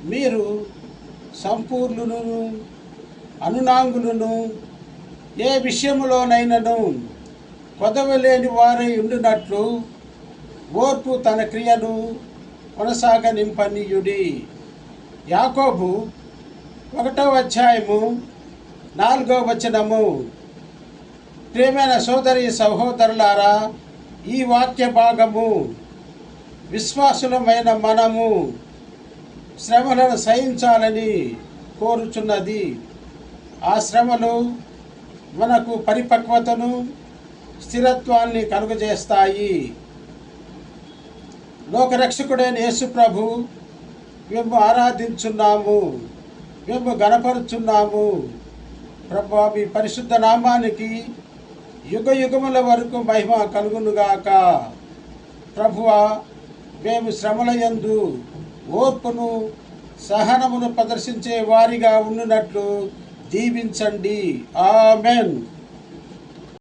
మీరు సంపూర్ణులను అనునాంగులను ఏ విషయములోనైనను కొదవలేని వారై ఉండినట్లు ఓర్పు తన క్రియను కొనసాగనింపనీయుడి. యాకోబు 1:4 ప్రియమైన సోదరి సహోదరులారా, ఈ వాక్య భాగము విశ్వాసులమైన మనము శ్రమలను సహించాలని కోరుచున్నది. ఆ శ్రమలు మనకు పరిపక్వతను, స్థిరత్వాన్ని కలుగజేస్తాయి. లోకరక్షకుడైన యేసు ప్రభు మేము ఆరాధించున్నాము, మేము గణపరుచున్నాము. ప్రభువా, మీ పరిశుద్ధ నామానికి యుగ యుగముల వరకు మహిమ కలుగునుగాక. ప్రభువా, మేము శ్రమల యందు ఓర్పును సహనమును ప్రదర్శించే వారిగా ఉండునట్లు దీవించండి. ఆమెన్.